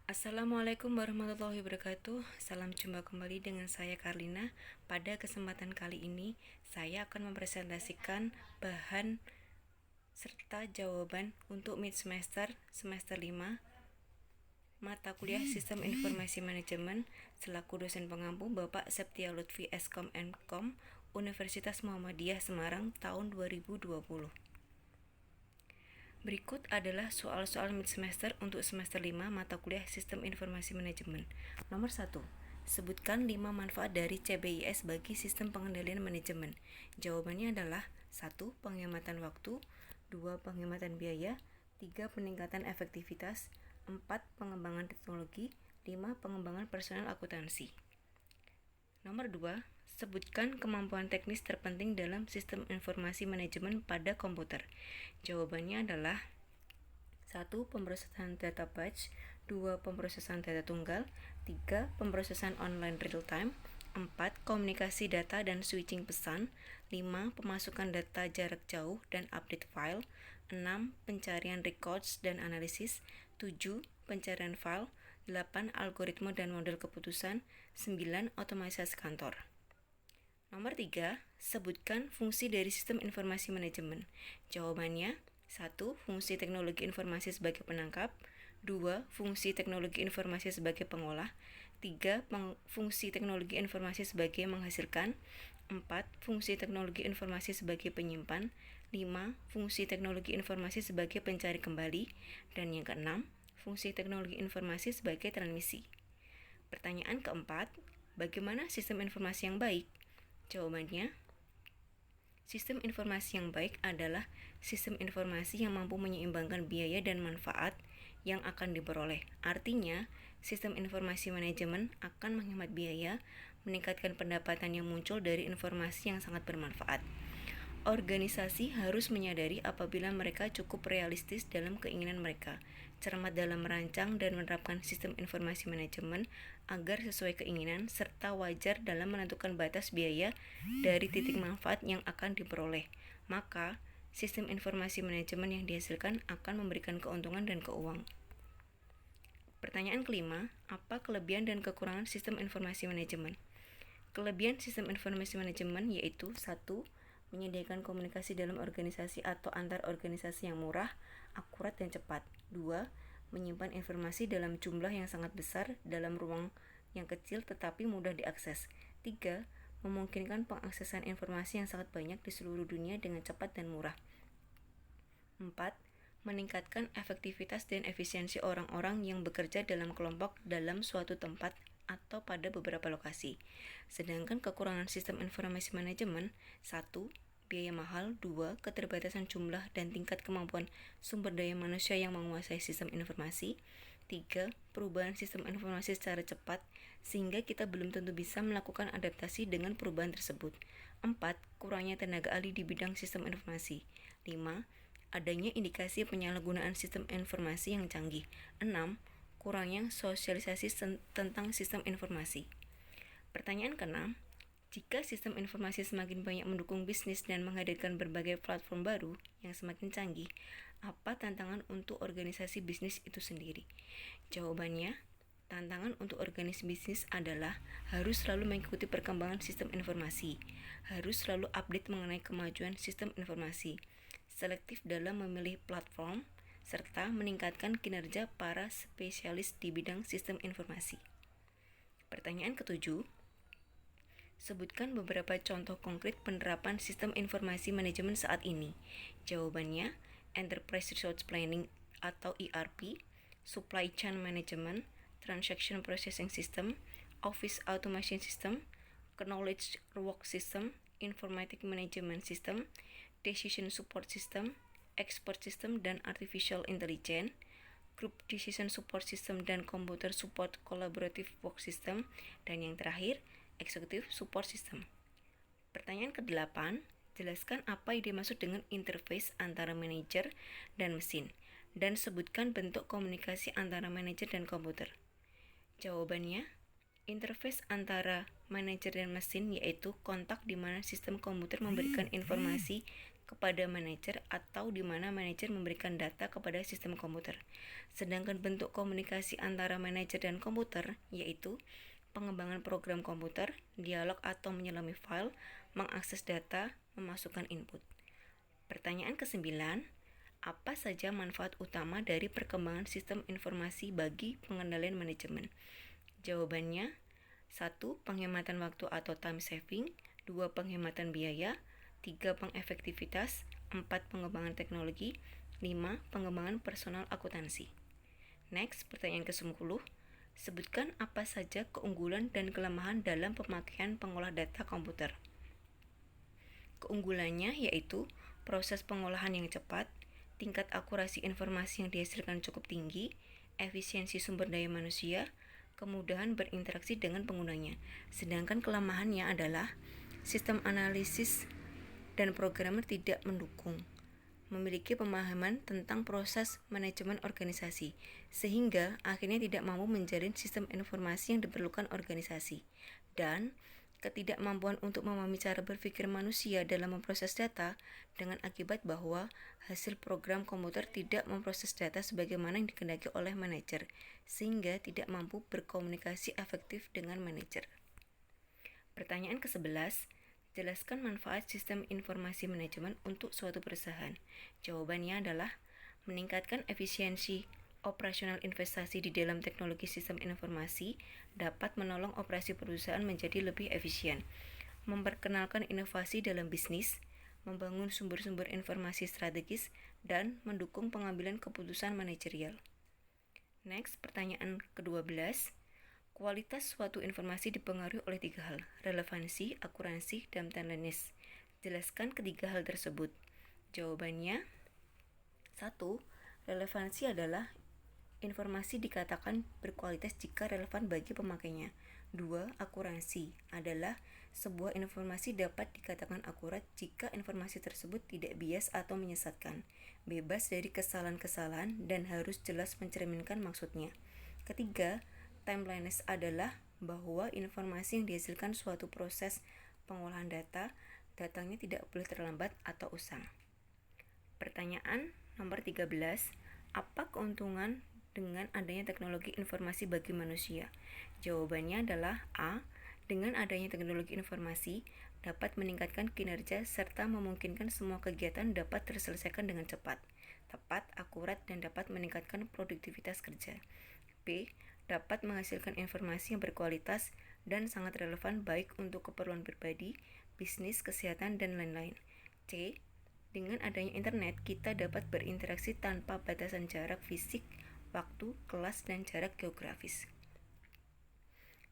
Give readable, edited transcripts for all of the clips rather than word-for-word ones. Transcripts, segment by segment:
Assalamualaikum warahmatullahi wabarakatuh. Salam jumpa kembali dengan saya Karlina. Pada kesempatan kali ini, saya akan mempresentasikan bahan serta jawaban untuk mid semester 5 mata kuliah Sistem Informasi Manajemen selaku dosen pengampu Bapak Septia Lutfi Eskom Mkom Universitas Muhammadiyah Semarang tahun 2020. Berikut adalah soal-soal mid semester untuk semester 5 mata kuliah Sistem Informasi Manajemen. Nomor 1. Sebutkan 5 manfaat dari CBIS bagi sistem pengendalian manajemen. Jawabannya adalah 1. Penghematan waktu, 2. Penghematan biaya, 3. Peningkatan efektivitas, 4. Pengembangan teknologi, 5. Pengembangan personel akuntansi. Nomor 2. Sebutkan kemampuan teknis terpenting dalam sistem informasi manajemen pada komputer. Jawabannya adalah 1. Pemrosesan data batch, 2. Pemrosesan data tunggal, 3. Pemrosesan online real time, 4. Komunikasi data dan switching pesan, 5. Pemasukan data jarak jauh dan update file, 6. Pencarian records dan analisis, 7. Pencarian file, 8. Algoritma dan model keputusan, 9. Otomatisasi kantor. Nomor 3. Sebutkan fungsi dari sistem informasi manajemen. Jawabannya 1. Fungsi teknologi informasi sebagai penangkap, 2. Fungsi teknologi informasi sebagai pengolah, 3. Fungsi teknologi informasi sebagai menghasilkan, 4. Fungsi teknologi informasi sebagai penyimpan, 5. Fungsi teknologi informasi sebagai pencari kembali, dan yang keenam, fungsi teknologi informasi sebagai transmisi. Pertanyaan keempat, bagaimana sistem informasi yang baik? Jawabannya, sistem informasi yang baik adalah sistem informasi yang mampu menyeimbangkan biaya dan manfaat yang akan diperoleh. Artinya, sistem informasi manajemen akan menghemat biaya, meningkatkan pendapatan yang muncul dari informasi yang sangat bermanfaat. Organisasi harus menyadari apabila mereka cukup realistis dalam keinginan mereka, cermat dalam merancang dan menerapkan sistem informasi manajemen agar sesuai keinginan, serta wajar dalam menentukan batas biaya dari titik manfaat yang akan diperoleh. Maka, sistem informasi manajemen yang dihasilkan akan memberikan keuntungan dan keuangan. Pertanyaan kelima, apa kelebihan dan kekurangan sistem informasi manajemen? Kelebihan sistem informasi manajemen yaitu 1. Menyediakan komunikasi dalam organisasi atau antar organisasi yang murah, akurat, dan cepat. 2. Menyimpan informasi dalam jumlah yang sangat besar dalam ruang yang kecil tetapi mudah diakses. 3. Memungkinkan pengaksesan informasi yang sangat banyak di seluruh dunia dengan cepat dan murah. 4. Meningkatkan efektivitas dan efisiensi orang-orang yang bekerja dalam kelompok dalam suatu tempat atau pada beberapa lokasi. Sedangkan kekurangan sistem informasi manajemen, 1. Biaya mahal, 2. Keterbatasan jumlah dan tingkat kemampuan sumber daya manusia yang menguasai sistem informasi, 3. Perubahan sistem informasi secara cepat sehingga kita belum tentu bisa melakukan adaptasi dengan perubahan tersebut, 4. Kurangnya tenaga ahli di bidang sistem informasi, 5. Adanya indikasi penyalahgunaan sistem informasi yang canggih, 6. Kurangnya sosialisasi tentang sistem informasi. Pertanyaan ke-6, jika sistem informasi semakin banyak mendukung bisnis dan menghadirkan berbagai platform baru yang semakin canggih, apa tantangan untuk organisasi bisnis itu sendiri? Jawabannya, tantangan untuk organisasi bisnis adalah harus selalu mengikuti perkembangan sistem informasi, harus selalu update mengenai kemajuan sistem informasi, selektif dalam memilih platform, serta meningkatkan kinerja para spesialis di bidang sistem informasi. Pertanyaan ke-7, sebutkan beberapa contoh konkret penerapan sistem informasi manajemen saat ini. Jawabannya, Enterprise Resource Planning atau ERP, Supply Chain Management, Transaction Processing System, Office Automation System, Knowledge Work System, Informatic Management System, Decision Support System, Export System dan Artificial Intelligence, Group Decision Support System dan Computer Support Collaborative Work System, dan yang terakhir, Executive Support System. Pertanyaan ke-8, jelaskan apa yang dimaksud dengan interface antara manajer dan mesin, dan sebutkan bentuk komunikasi antara manajer dan komputer. Jawabannya, interface antara manajer dan mesin yaitu kontak di mana sistem komputer memberikan informasi kepada manajer atau di mana manajer memberikan data kepada sistem komputer. Sedangkan bentuk komunikasi antara manajer dan komputer yaitu pengembangan program komputer, dialog atau menyelami file, mengakses data, memasukkan input. Pertanyaan ke-9, apa saja manfaat utama dari perkembangan sistem informasi bagi pengendalian manajemen? Jawabannya, 1. Penghematan waktu atau time saving, 2. Penghematan biaya, 3. Pengefektivitas, 4. Pengembangan teknologi, 5. Pengembangan personal akuntansi. Next, pertanyaan ke-10, sebutkan apa saja keunggulan dan kelemahan dalam pemakaian pengolah data komputer. Keunggulannya yaitu proses pengolahan yang cepat, tingkat akurasi informasi yang dihasilkan cukup tinggi, efisiensi sumber daya manusia, kemudahan berinteraksi dengan penggunanya. Sedangkan kelemahannya adalah sistem analisis dan programmer tidak mendukung, memiliki pemahaman tentang proses manajemen organisasi, sehingga akhirnya tidak mampu menjalin sistem informasi yang diperlukan organisasi, dan ketidakmampuan untuk memahami cara berpikir manusia dalam memproses data dengan akibat bahwa hasil program komputer tidak memproses data sebagaimana yang dikehendaki oleh manajer, sehingga tidak mampu berkomunikasi efektif dengan manajer. Pertanyaan ke-11, jelaskan manfaat sistem informasi manajemen untuk suatu perusahaan. Jawabannya adalah meningkatkan efisiensi operasional investasi di dalam teknologi sistem informasi dapat menolong operasi perusahaan menjadi lebih efisien, memperkenalkan inovasi dalam bisnis, membangun sumber-sumber informasi strategis, dan mendukung pengambilan keputusan manajerial. Next, pertanyaan ke-12, kualitas suatu informasi dipengaruhi oleh 3 hal, relevansi, akurasi, dan timeliness. Jelaskan ketiga hal tersebut. Jawabannya, 1. Relevansi adalah informasi dikatakan berkualitas jika relevan bagi pemakainya. 2. Akurasi adalah sebuah informasi dapat dikatakan akurat jika informasi tersebut tidak bias atau menyesatkan, bebas dari kesalahan-kesalahan, dan harus jelas mencerminkan maksudnya. Ketiga, timeliness adalah bahwa informasi yang dihasilkan suatu proses pengolahan datanya tidak boleh terlambat atau usang. Pertanyaan nomor 13, apa keuntungan dengan adanya teknologi informasi bagi manusia? Jawabannya adalah A. Dengan adanya teknologi informasi dapat meningkatkan kinerja serta memungkinkan semua kegiatan dapat terselesaikan dengan cepat, tepat, akurat, dan dapat meningkatkan produktivitas kerja. B. Dapat menghasilkan informasi yang berkualitas dan sangat relevan baik untuk keperluan pribadi, bisnis, kesehatan, dan lain-lain. C. Dengan adanya internet, kita dapat berinteraksi tanpa batasan jarak fisik, waktu, kelas, dan jarak geografis.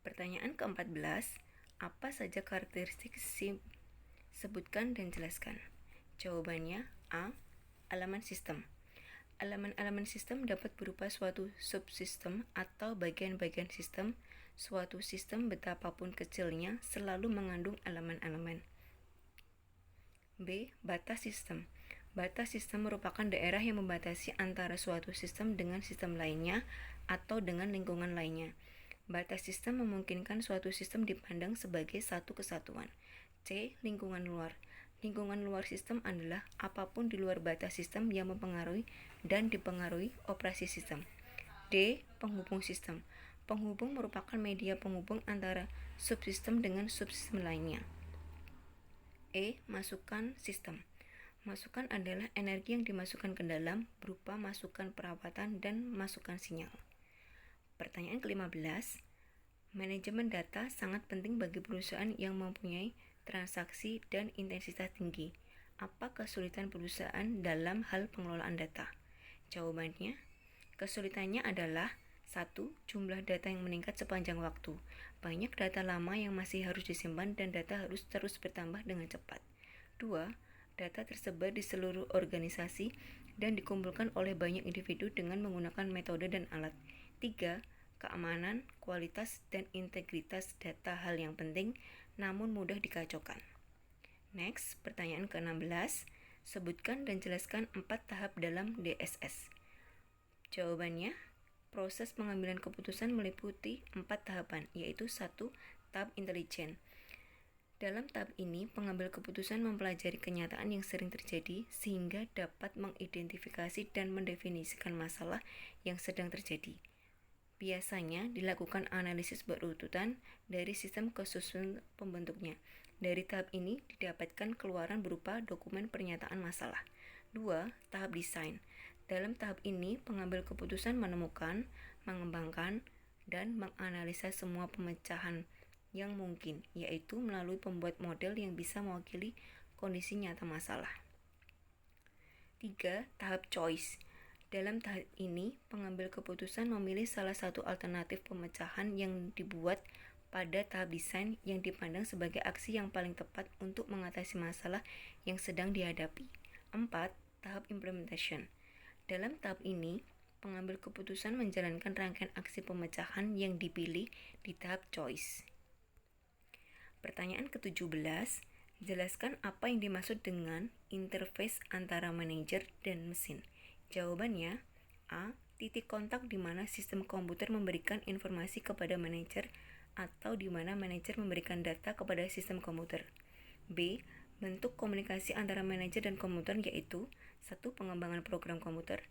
Pertanyaan ke-14, apa saja karakteristik SIM? Sebutkan dan jelaskan. Jawabannya A. Elemen sistem. Elemen-elemen sistem dapat berupa suatu subsistem atau bagian-bagian sistem. Suatu sistem betapapun kecilnya selalu mengandung elemen-elemen. B. Batas sistem. Batas sistem merupakan daerah yang membatasi antara suatu sistem dengan sistem lainnya atau dengan lingkungan lainnya. Batas sistem memungkinkan suatu sistem dipandang sebagai satu kesatuan. C. Lingkungan luar. Lingkungan luar sistem adalah apapun di luar batas sistem yang mempengaruhi dan dipengaruhi operasi sistem. D. Penghubung sistem. Penghubung merupakan media penghubung antara subsistem dengan subsistem lainnya. E. Masukan sistem. Masukan adalah energi yang dimasukkan ke dalam berupa masukan perawatan dan masukan sinyal. Pertanyaan ke-15, manajemen data sangat penting bagi perusahaan yang mempunyai transaksi dan intensitas tinggi. Apa kesulitan perusahaan dalam hal pengelolaan data? Jawabannya, kesulitannya adalah 1. Jumlah data yang meningkat sepanjang waktu. Banyak data lama yang masih harus disimpan dan data harus terus bertambah dengan cepat. 2. Data tersebar di seluruh organisasi dan dikumpulkan oleh banyak individu dengan menggunakan metode dan alat. 3. Keamanan, kualitas, dan integritas data hal yang penting namun mudah dikacaukan. Next, pertanyaan ke-16, sebutkan dan jelaskan 4 tahap dalam DSS. Jawabannya, proses pengambilan keputusan meliputi 4 tahapan, yaitu 1. Tahap intelijen. Dalam tahap ini, pengambil keputusan mempelajari kenyataan yang sering terjadi sehingga dapat mengidentifikasi dan mendefinisikan masalah yang sedang terjadi. Biasanya dilakukan analisis berurutan dari sistem kesusunan pembentuknya. Dari tahap ini didapatkan keluaran berupa dokumen pernyataan masalah. 2. Tahap desain. Dalam tahap ini, pengambil keputusan menemukan, mengembangkan, dan menganalisa semua pemecahan yang mungkin, yaitu melalui pembuat model yang bisa mewakili kondisi nyata masalah. 3. Tahap choice. Dalam tahap ini, pengambil keputusan memilih salah satu alternatif pemecahan yang dibuat pada tahap desain yang dipandang sebagai aksi yang paling tepat untuk mengatasi masalah yang sedang dihadapi. 4. Tahap implementation. Dalam tahap ini, pengambil keputusan menjalankan rangkaian aksi pemecahan yang dipilih di tahap choice. Pertanyaan ke-17, jelaskan apa yang dimaksud dengan interface antara manajer dan mesin. Jawabannya, A. Titik kontak di mana sistem komputer memberikan informasi kepada manajer atau di mana manajer memberikan data kepada sistem komputer. B. Bentuk komunikasi antara manajer dan komputer yaitu 1. Pengembangan program komputer,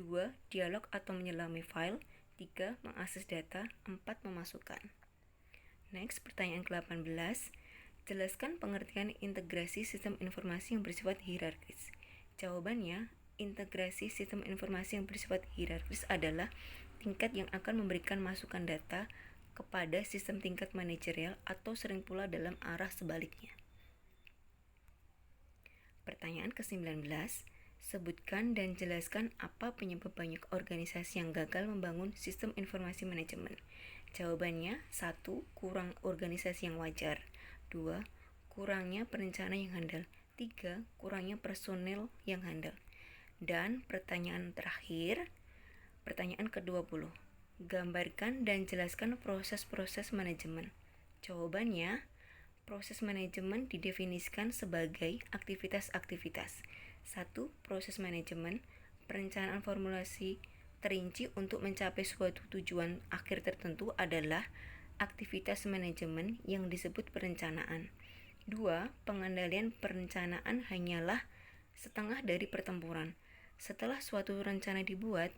2. Dialog atau menyelami file, 3. Mengakses data, 4. Memasukkan. Next, pertanyaan ke-18. Jelaskan pengertian integrasi sistem informasi yang bersifat hierarkis. Jawabannya, integrasi sistem informasi yang bersifat hierarkis adalah tingkat yang akan memberikan masukan data kepada sistem tingkat manajerial atau sering pula dalam arah sebaliknya. Pertanyaan ke-19. Sebutkan dan jelaskan apa penyebab banyak organisasi yang gagal membangun sistem informasi manajemen. Jawabannya, 1. Kurang organisasi yang wajar, 2. Kurangnya perencanaan yang handal, 3. Kurangnya personel yang handal. Dan pertanyaan terakhir, pertanyaan ke-20. Gambarkan dan jelaskan proses-proses manajemen. Jawabannya, proses manajemen didefinisikan sebagai aktivitas-aktivitas. 1. Proses manajemen, perencanaan formulasi terinci untuk mencapai suatu tujuan akhir tertentu adalah aktivitas manajemen yang disebut perencanaan. 2. Pengendalian perencanaan hanyalah setengah dari pertempuran. Setelah suatu rencana dibuat,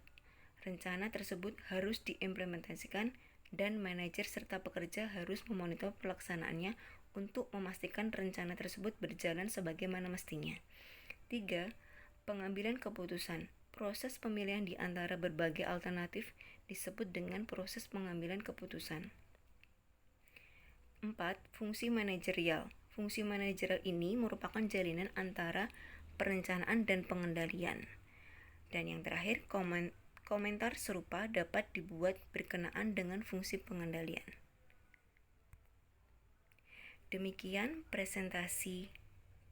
rencana tersebut harus diimplementasikan dan manajer serta pekerja harus memonitor pelaksanaannya untuk memastikan rencana tersebut berjalan sebagaimana mestinya. 3. Pengambilan keputusan. Proses pemilihan di antara berbagai alternatif disebut dengan proses pengambilan keputusan. 4. Fungsi manajerial. Fungsi manajerial ini merupakan jalinan antara perencanaan dan pengendalian. Dan yang terakhir, komentar serupa dapat dibuat berkenaan dengan fungsi pengendalian. Demikian presentasi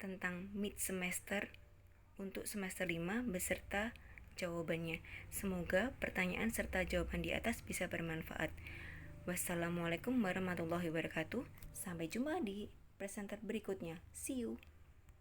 tentang mid semester untuk semester 5 beserta jawabannya. Semoga pertanyaan serta jawaban di atas bisa bermanfaat. Wassalamualaikum warahmatullahi wabarakatuh. Sampai jumpa di presenter berikutnya. See you.